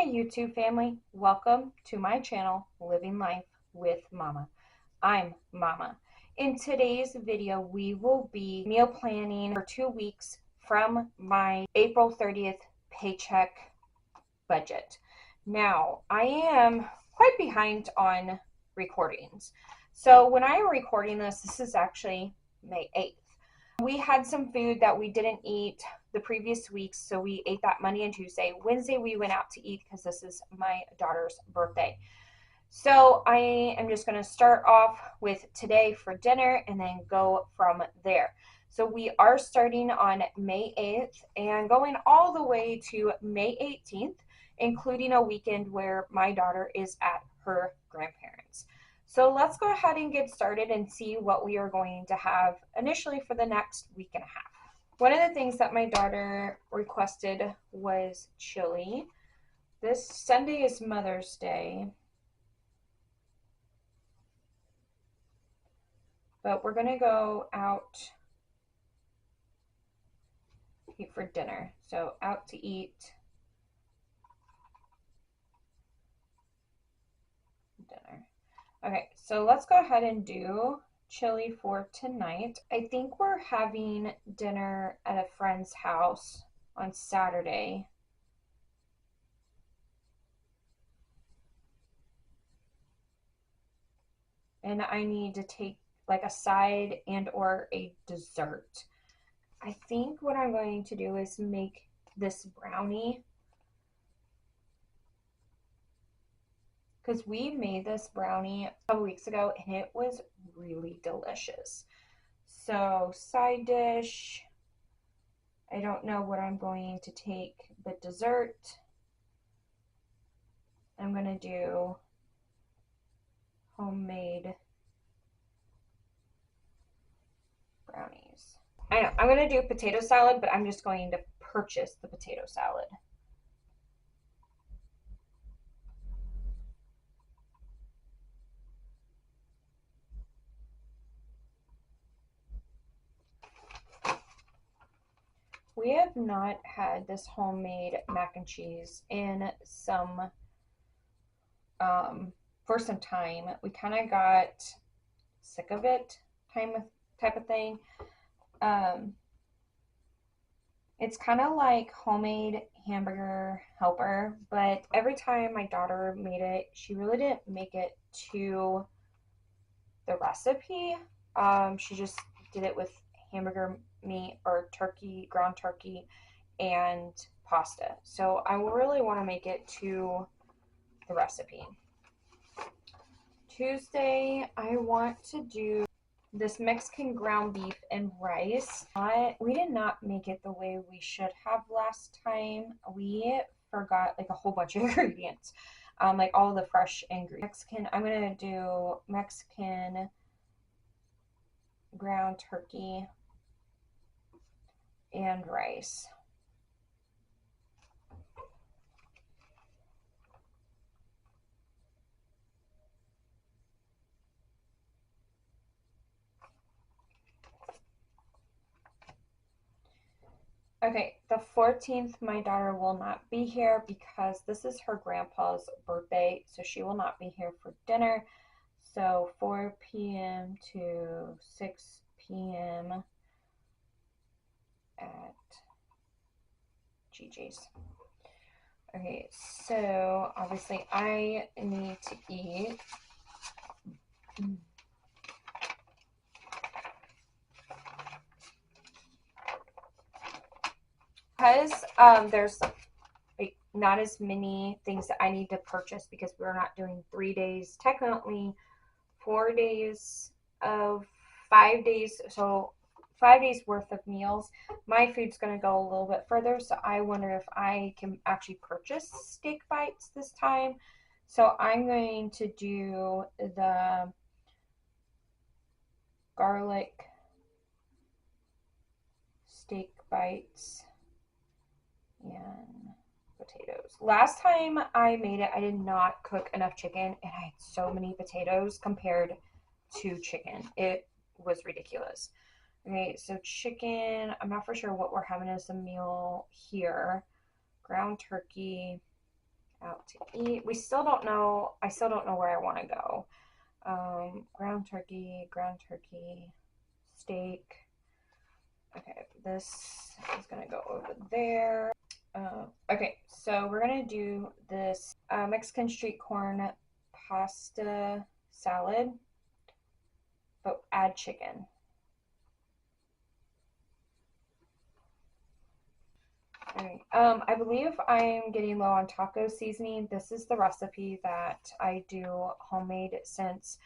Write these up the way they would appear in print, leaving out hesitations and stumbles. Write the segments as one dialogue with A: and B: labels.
A: Hey YouTube family, welcome to my channel, Living Life with Mama. I'm Mama. In today's video, we will be meal planning for 2 weeks from my April 30th paycheck budget. Now, I am quite behind on recordings. So when I am recording this is actually May 8th. We had some food that we didn't eat the previous weeks, so we ate that Monday and Tuesday. Wednesday we went out to eat because this is my daughter's birthday. So I am just going to start off with today for dinner and then go from there. So we are starting on May 8th and going all the way to May 18th, including a weekend where my daughter is at her grandparents'. So let's go ahead and get started and see what we are going to have initially for the next week and a half. One of the things that my daughter requested was chili. This Sunday is Mother's Day, but we're gonna go out eat for dinner. So out to eat dinner. Okay, so let's go ahead and do chili for tonight. I think we're having dinner at a friend's house on Saturday. And I need to take like a side and or a dessert. I think what I'm going to do is make this brownie, because we made this brownie a couple weeks ago and it was really delicious. So side dish, I don't know what I'm going to take, but dessert, I'm going to do homemade brownies. I know, I'm going to do potato salad, but I'm just going to purchase the potato salad. We have not had this homemade mac and cheese in for some time. We kind of got sick of it, type of thing. It's kind of like homemade hamburger helper, but every time my daughter made it, she really didn't make it to the recipe. She just did it with hamburger meat or turkey, ground turkey, and pasta. So I really want to make it to the recipe. Tuesday, I want to do this Mexican ground beef and rice. We did not make it the way we should have last time. We forgot like a whole bunch of ingredients, like all the fresh ingredients. I'm gonna do Mexican ground turkey and rice. Okay, the 14th, my daughter will not be here because this is her grandpa's birthday, so she will not be here for dinner. So 4 p.m. to 6 p.m. at Gigi's. Okay, so obviously I need to eat. Because there's like not as many things that I need to purchase because we're not doing 3 days, technically 4 days of 5 days, so 5 days worth of meals. My food's going to go a little bit further, so I wonder if I can actually purchase steak bites this time. So I'm going to do the garlic steak bites and potatoes. Last time I made it, I did not cook enough chicken and I had so many potatoes compared to chicken. It was ridiculous. Okay, so chicken, I'm not for sure what we're having as a meal here. Ground turkey. out to eat. We still don't know. I still don't know where I want to go. Ground turkey, steak. Okay, this is gonna go over there. Okay, so we're gonna do this Mexican street corn pasta salad, but add chicken. Alright, I believe I'm getting low on taco seasoning. This is the recipe that I do homemade since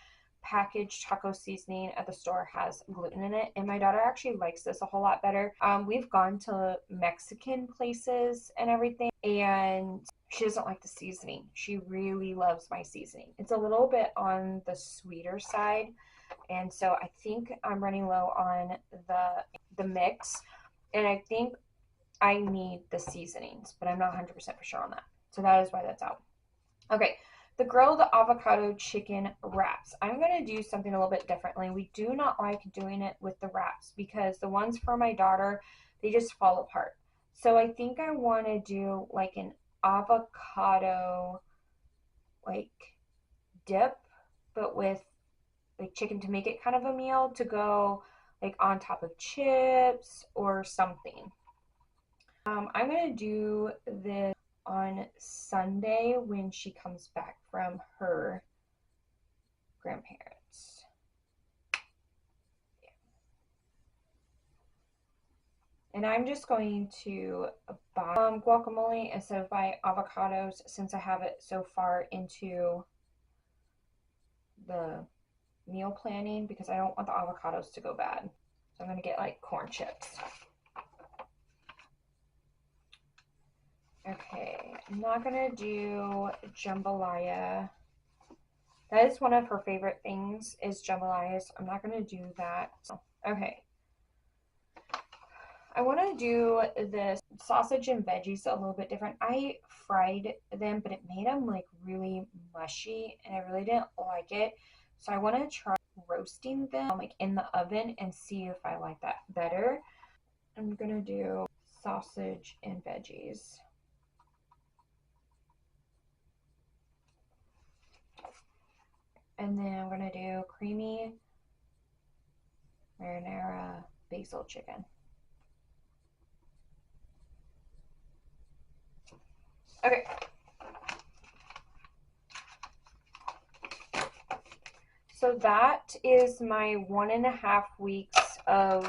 A: packaged taco seasoning at the store has gluten in it, and my daughter actually likes this a whole lot better. We've gone to Mexican places and everything, and she doesn't like the seasoning. She really loves my seasoning. It's a little bit on the sweeter side, and so I think I'm running low on the mix, and I think I need the seasonings, but I'm not 100% for sure on that. So that is why that's out. Okay, the grilled avocado chicken wraps. I'm going to do something a little bit differently. We do not like doing it with the wraps because the ones for my daughter, they just fall apart. So I think I want to do like an avocado like dip, but with like chicken to make it kind of a meal to go like on top of chips or something. I'm going to do this on Sunday when she comes back from her grandparents. Yeah. And I'm just going to buy guacamole instead of buy avocados since I have it so far into the meal planning because I don't want the avocados to go bad. So I'm going to get like corn chips. Okay, I'm not going to do jambalaya. That is one of her favorite things is jambalaya, so I'm not going to do that. Okay. I want to do this sausage and veggies a little bit different. I fried them, but it made them like really mushy, and I really didn't like it. So I want to try roasting them like in the oven and see if I like that better. I'm going to do sausage and veggies. And then I'm going to do creamy marinara basil chicken. Okay. So that is my 1.5 weeks of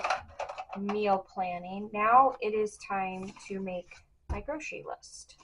A: meal planning. Now it is time to make my grocery list.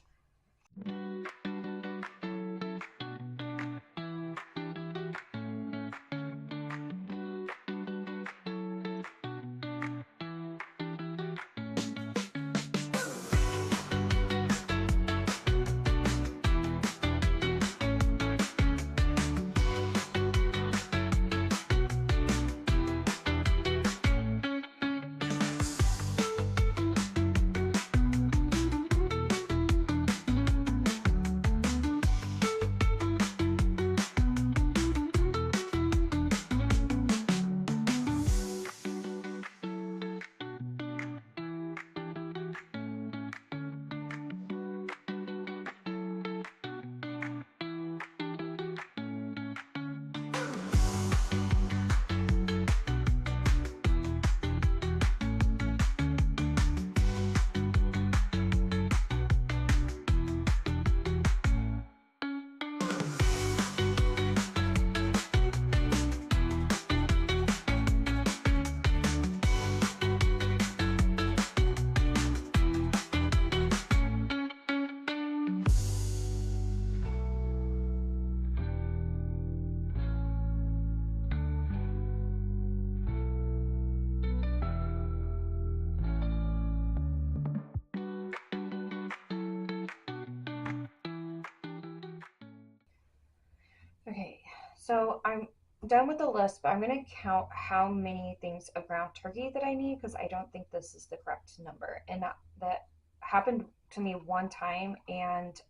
A: Okay, so I'm done with the list, but I'm going to count how many things of ground turkey that I need because I don't think this is the correct number. And that happened to me one time and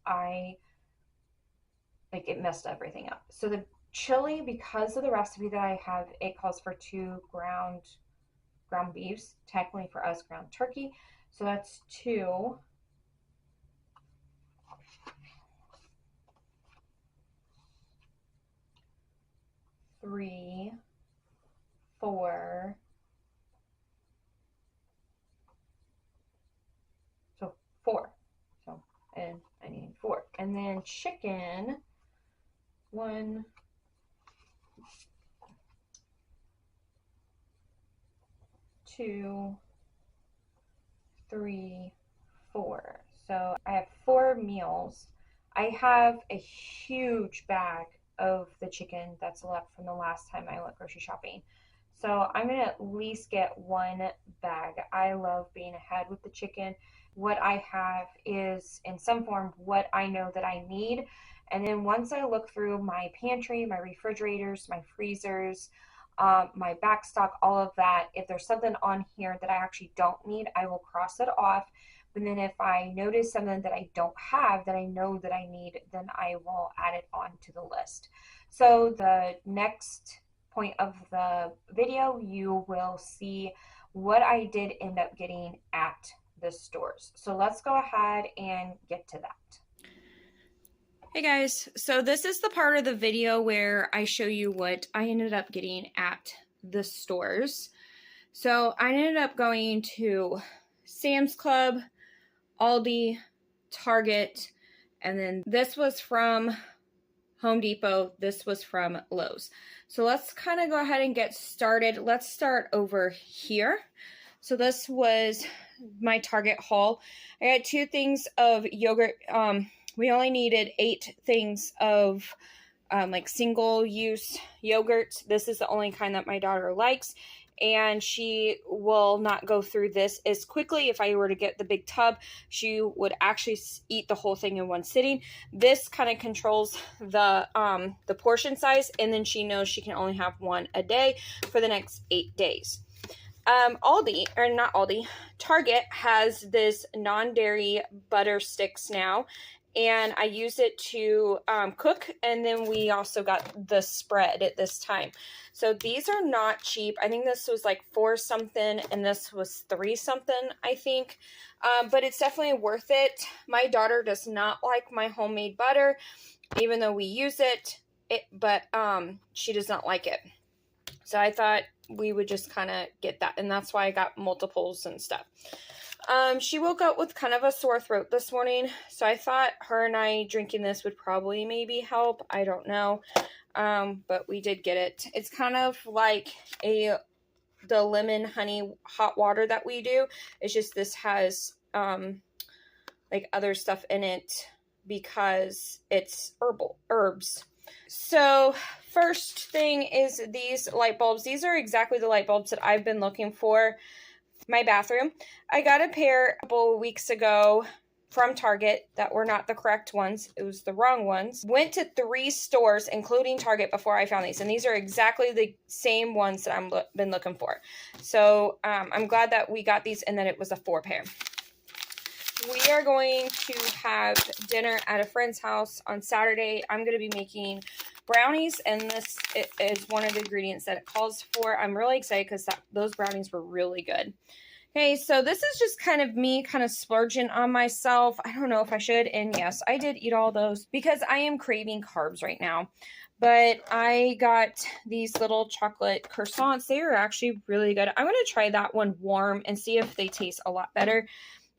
A: it messed everything up. So the chili, because of the recipe that I have, it calls for 2 ground beefs, technically for us ground turkey. So that's 2. 3, 4, so 4. So, and I need 4. And then chicken, 1, 2, 3, 4. So I have 4 meals. I have a huge bag of the chicken that's left from the last time I went grocery shopping. So I'm going to at least get 1 bag. I love being ahead with the chicken. What I have is in some form what I know that I need. And then once I look through my pantry, my refrigerators, my freezers, my back stock, all of that, if there's something on here that I actually don't need, I will cross it off. But then if I notice something that I don't have that I know that I need, then I will add it onto the list. So the next point of the video, you will see what I did end up getting at the stores. So let's go ahead and get to that.
B: Hey guys, so this is the part of the video where I show you what I ended up getting at the stores. So I ended up going to Sam's Club, Aldi, Target, and then this was from Home Depot, this was from Lowe's. So let's kind of go ahead and get started. Let's start over here. So this was my Target haul. I got 2 things of yogurt. We only needed 8 things of like single-use yogurt. This is the only kind that my daughter likes, and she will not go through this as quickly. If I were to get the big tub, she would actually eat the whole thing in one sitting. This kind of controls the portion size, and then she knows she can only have 1 a day for the next 8 days. Target has this non-dairy butter sticks now, and I use it to cook, and then we also got the spread at this time. So these are not cheap. I think this was like 4 something, and this was 3 something, I think. But it's definitely worth it. My daughter does not like my homemade butter, even though we use it, but she does not like it. So I thought we would just kind of get that, and that's why I got multiples and stuff. She woke up with kind of a sore throat this morning, so I thought her and I drinking this would probably maybe help. I don't know, but we did get it. It's kind of like the lemon honey hot water that we do. It's just this has like other stuff in it because it's herbs. So first thing is these light bulbs. These are exactly the light bulbs that I've been looking for. My bathroom. I got a pair a couple of weeks ago from Target that were not the correct ones. It was the wrong ones. Went to 3 stores, including Target, before I found these. And these are exactly the same ones that I've been looking for. So I'm glad that we got these and that it was a 4 pair. We are going to have dinner at a friend's house on Saturday. I'm going to be making brownies, and this is one of the ingredients that it calls for. I'm really excited because those brownies were really good. Okay, so this is just kind of me kind of splurging on myself. I don't know if I should, and yes, I did eat all those because I am craving carbs right now. But I got these little chocolate croissants. They are actually really good. I'm going to try that one warm and see if they taste a lot better.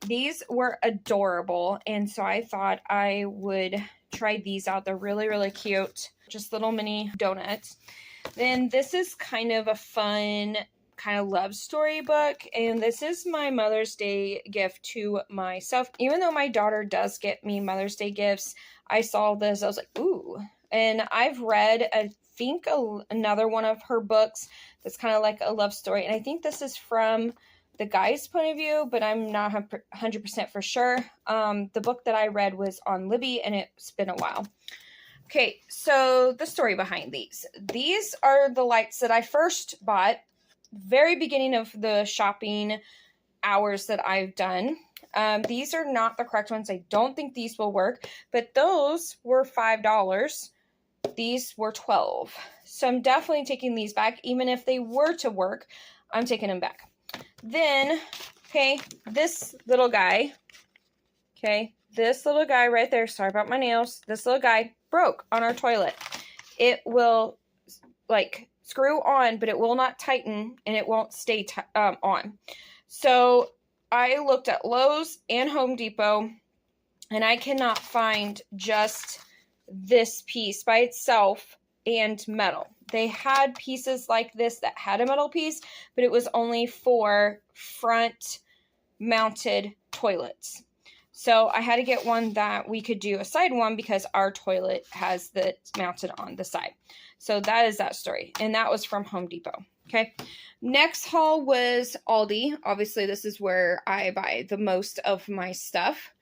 B: These were adorable, and so I thought I would try these out. They're really, really cute. Just little mini donuts. Then this is kind of a fun kind of love story book, and this is my Mother's Day gift to myself. Even though my daughter does get me Mother's Day gifts, I saw this. I was like, ooh. And I've read, I think, another one of her books that's kind of like a love story, and I think this is from the guy's point of view, but I'm not 100% for sure. The book that I read was on Libby, and it's been a while. Okay, so the story behind these. These are the lights that I first bought, very beginning of the shopping hours that I've done. These are not the correct ones. I don't think these will work, but those were $5. These were $12. So I'm definitely taking these back. Even if they were to work, I'm taking them back. Then, okay, this little guy, right there, sorry about my nails, this little guy broke on our toilet. It will, like screw on, but it will not tighten and it won't stay on. So I looked at Lowe's and Home Depot, and I cannot find just this piece by itself and metal. They had pieces like this that had a metal piece, but it was only for front mounted toilets. So I had to get one that we could do a side one because our toilet has that mounted on the side. So that is that story. And that was from Home Depot. Okay. Next haul was Aldi. Obviously, this is where I buy the most of my stuff.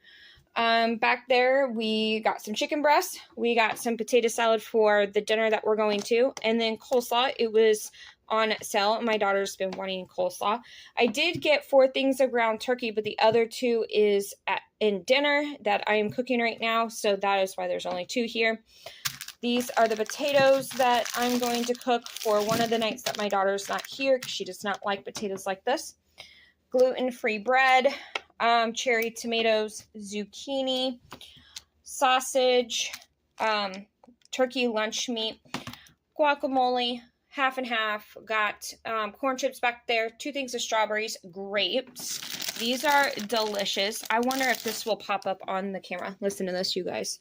B: Back there, we got some chicken breasts. We got some potato salad for the dinner that we're going to. And then coleslaw. It was on sale. My daughter's been wanting coleslaw. I did get 4 things of ground turkey, but the other 2 is in dinner that I am cooking right now. So that is why there's only 2 here. These are the potatoes that I'm going to cook for one of the nights that my daughter's not here because she does not like potatoes like this. Gluten-free bread, cherry tomatoes, zucchini, sausage, turkey lunch meat, guacamole, half and half. Got corn chips back there, 2 things of strawberries, grapes. These are delicious. I wonder if this will pop up on the camera. Listen to this, you guys.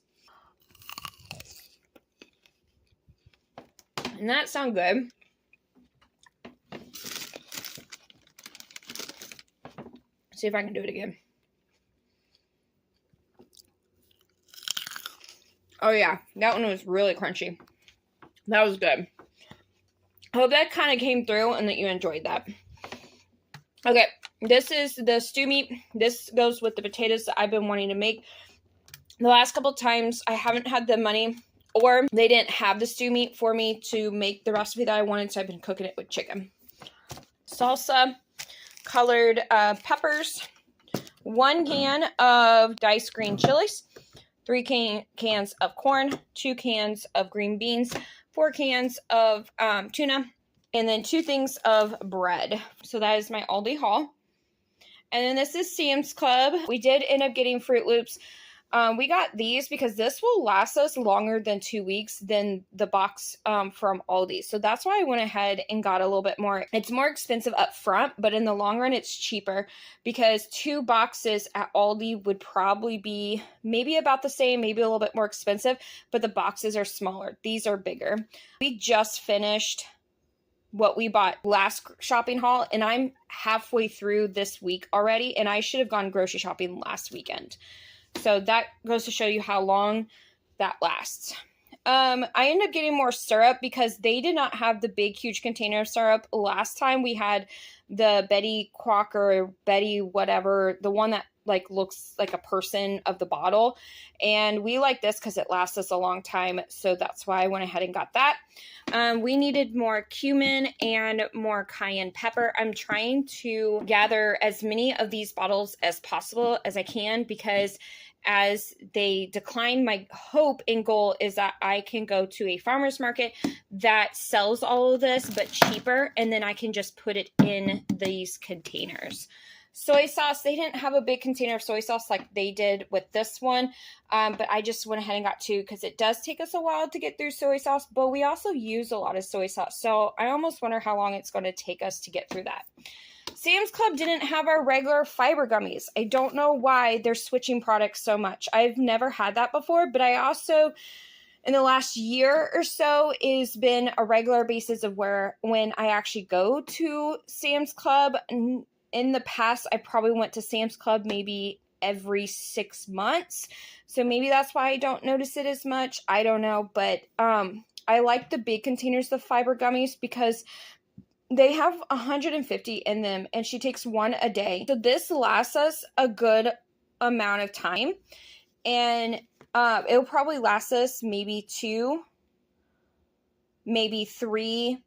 B: Doesn't that sound good? See if I can do it again. Oh yeah, that one was really crunchy. That was good. I hope that kind of came through and that you enjoyed that. Okay, this is the stew meat. This goes with the potatoes that I've been wanting to make. The last couple times I haven't had the money, or they didn't have the stew meat for me to make the recipe that I wanted, so I've been cooking it with chicken. Salsa, colored peppers, 1 can of diced green chilies, 3 cans of corn, 2 cans of green beans, 4 cans of tuna, and then 2 things of bread. So that is my Aldi haul. And then this is Sam's Club. We did end up getting Fruit Loops. We got these because this will last us longer than 2 weeks than the box from Aldi. So that's why I went ahead and got a little bit more. It's more expensive up front, but in the long run, it's cheaper because 2 boxes at Aldi would probably be maybe about the same, maybe a little bit more expensive, but the boxes are smaller. These are bigger. We just finished what we bought last shopping haul, and I'm halfway through this week already, and I should have gone grocery shopping last weekend. So that goes to show you how long that lasts. I ended up getting more syrup because they did not have the big, huge container of syrup. Last time we had the Betty Crocker or Betty whatever, the one that like looks like a person of the bottle. And we like this because it lasts us a long time. So that's why I went ahead and got that. We needed more cumin and more cayenne pepper. I'm trying to gather as many of these bottles as possible as I can because as they decline, my hope and goal is that I can go to a farmer's market that sells all of this but cheaper, and then I can just put it in these containers. Soy sauce, they didn't have a big container of soy sauce like they did with this one, but I just went ahead and got 2 because it does take us a while to get through soy sauce, but we also use a lot of soy sauce, so I almost wonder how long it's going to take us to get through that. Sam's Club didn't have our regular fiber gummies. I don't know why they're switching products so much. I've never had that before, but I also, in the last year or so, it has been a regular basis of when I actually go to Sam's Club. In the past, I probably went to Sam's Club maybe every 6 months. So maybe that's why I don't notice it as much. I don't know, but I like the big containers of fiber gummies because they have 150 in them, and she takes 1 a day. So this lasts us a good amount of time, and it'll probably last us maybe 2, maybe 3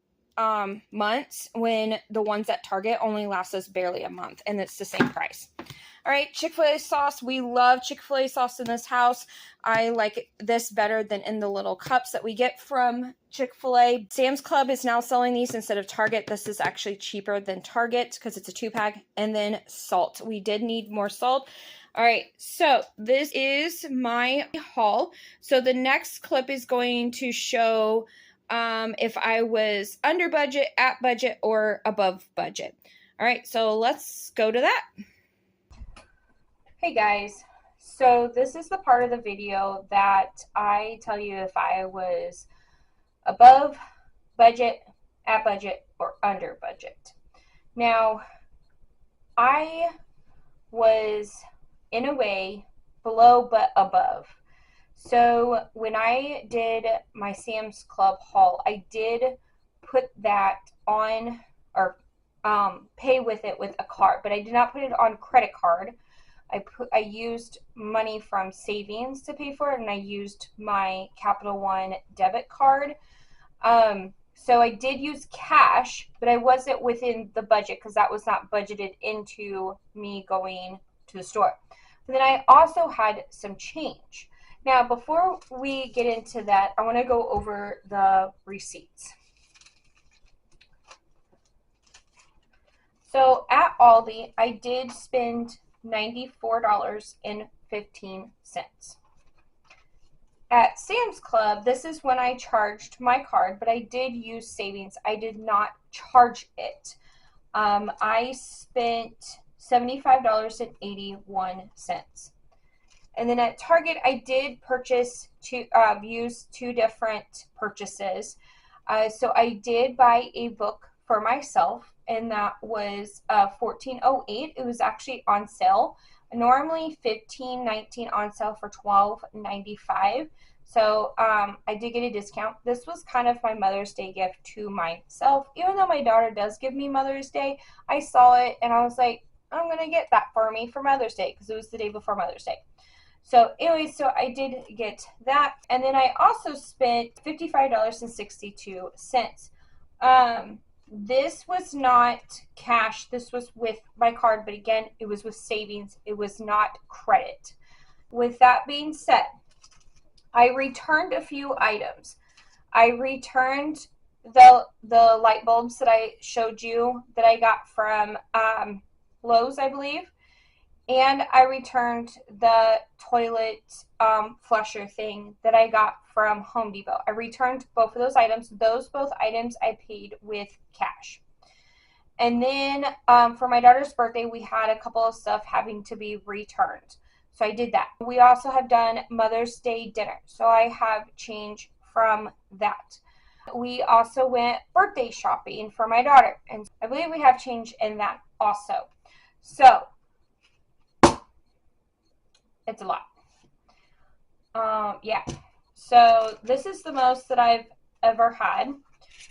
B: months, when the ones at Target only last us barely a month, and it's the same price. All right, Chick-fil-A sauce. We love Chick-fil-A sauce in this house. I like this better than in the little cups that we get from Chick-fil-A. Sam's Club is now selling these instead of Target. This is actually cheaper than Target because it's a 2-pack. And then salt. We did need more salt. All right, so this is my haul. So the next clip is going to show if I was under budget, at budget, or above budget. All right, so let's go to that.
A: Hey guys, so this is the part of the video that I tell you if I was above budget, at budget, or under budget. Now, I was in a way below but above. So when I did my Sam's Club haul, I did put that on or pay with it with a card, but I did not put it on credit card. I used money from savings to pay for it, and I used my Capital One debit card. So I did use cash, but I wasn't within the budget because that was not budgeted into me going to the store. But then I also had some change. Now, before we get into that, I want to go over the receipts. So at Aldi, I did spend $94.15. At Sam's Club, this is when I charged my card, but I did use savings. I did not charge it. I spent $75.81. And then at Target, I did use two different purchases. So I did buy a book for myself, and that was $14.08. It was actually on sale. Normally $15.19 on sale for $12.95. So I did get a discount. This was kind of my Mother's Day gift to myself. Even though my daughter does give me Mother's Day, I saw it and I was like, I'm going to get that for me for Mother's Day because it was the day before Mother's Day. So anyway, so I did get that. And then I also spent $55.62. This was not cash. This was with my card, but again, it was with savings. It was not credit. With that being said, I returned a few items. I returned the light bulbs that I showed you that I got from Lowe's, I believe. And I returned the toilet flusher thing that I got from Home Depot. I returned both of those items. Both items I paid with cash. And then for my daughter's birthday, we had a couple of stuff having to be returned. So I did that. We also have done Mother's Day dinner. So I have change from that. We also went birthday shopping for my daughter. And I believe we have change in that also. So it's a lot. Yeah. So this is the most that I've ever had.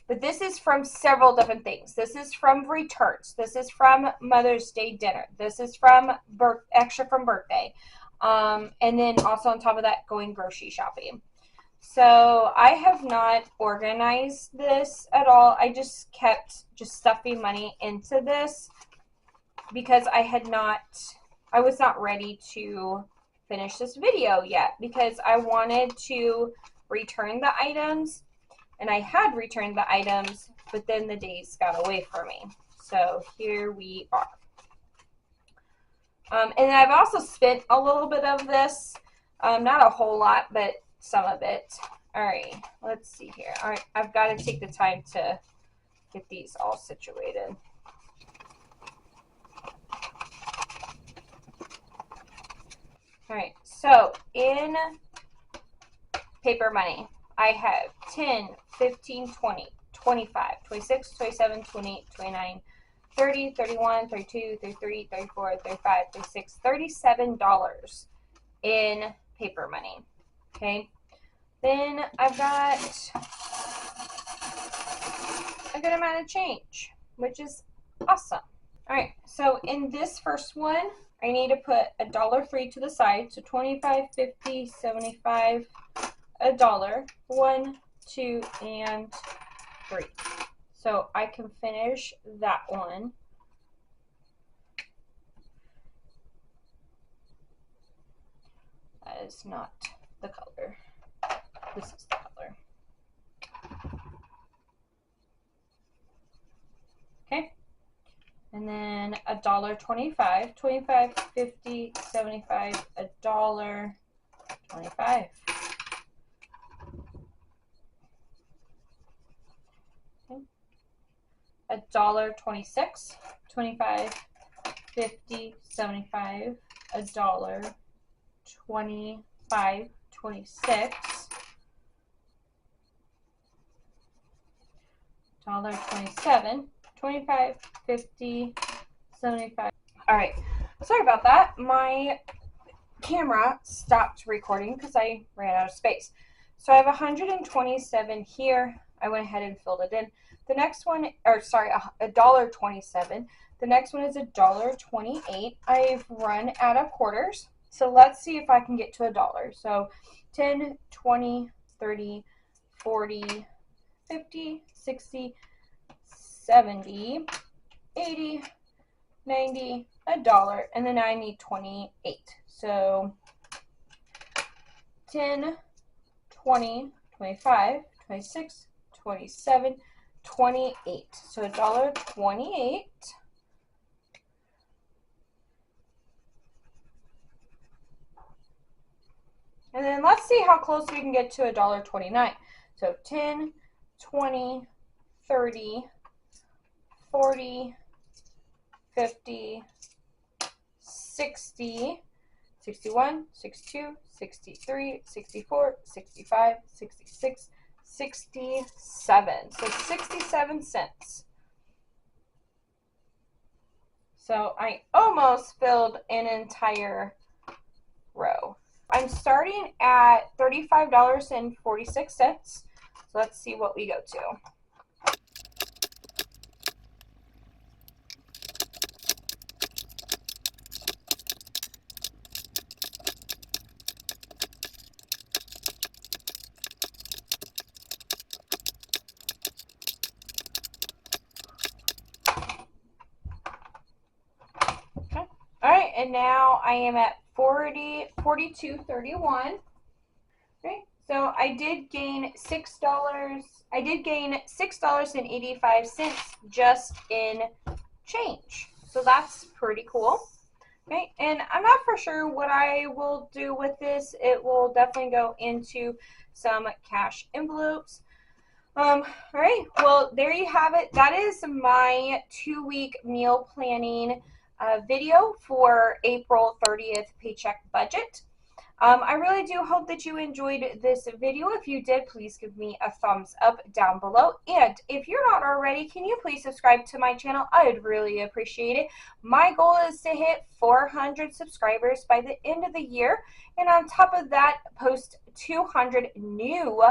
A: But this is from several different things. This is from returns. This is from Mother's Day dinner. This is from extra from birthday. And then also on top of that, going grocery shopping. So I have not organized this at all. I just kept stuffing money into this because I was not ready to finish this video yet because I wanted to return the items. And I had returned the items, but then the days got away from me. So here we are. And I've also spent a little bit of this. Not a whole lot, but some of it. All right, let's see here. All right, I've got to take the time to get these all situated. All right, so in paper money, I have 10, 15, 20, 25, 26, 27, 28, 29, 30, 31, 32, 33, 34, 35, 36, $37 in paper money. Okay. Then I've got a good amount of change, which is awesome. All right. So in this first one, I need to put $1 to the side. So 25, 50, 75, $1, 1, 2, and 3. So I can finish that one. That is not the color. This is the color. Okay. And then $1.25, 25, 50, 75, $1.25. $1.26, 25, 50, 75, $1, 25, 26, $1.27, 25, 50, 75. All right, sorry about that. My camera stopped recording because I ran out of space. So I have 127 here. I went ahead and filled it in. The next one, or sorry, $1.27. The next one is $1.28. I've run out of quarters. So let's see if I can get to $1. So 10, 20, 30, 40, 50, 60, 70, 80, 90, $1, and then I need 28. So 10, 20, 25, 26, 27, 28. So $1.28. And then let's see how close we can get to $1.29. So 10, 20, 30, 40, 50, 60, 61, 62, 63, 64, 65, 66, 67. So 67 cents. So I almost filled an entire row. I'm starting at $35.46. So let's see what we go to. Okay. All right, and now I am at 42.31. Okay, so I did gain $6. I did gain $6.85 just in change. So that's pretty cool. Okay, and I'm not for sure what I will do with this. It will definitely go into some cash envelopes. All right, well, there you have it. That is my 2-week meal planning video for April 30th paycheck budget. I really do hope that you enjoyed this video. If you did, please give me a thumbs up down below. And if you're not already, can you please subscribe to my channel? I would really appreciate it. My goal is to hit 400 subscribers by the end of the year. And on top of that, post 200 new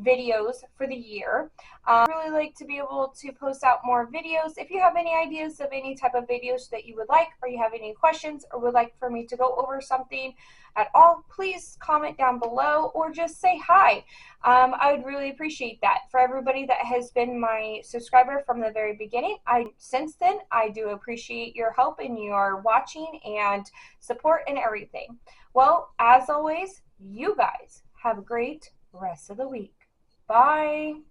A: videos for the year. I really like to be able to post out more videos. If you have any ideas of any type of videos that you would like, or you have any questions, or would like for me to go over something at all, please comment down below or just say hi. I would really appreciate that. For everybody that has been my subscriber from the very beginning, since then, I do appreciate your help and your watching and support and everything. Well, as always, you guys have a great rest of the week. Bye.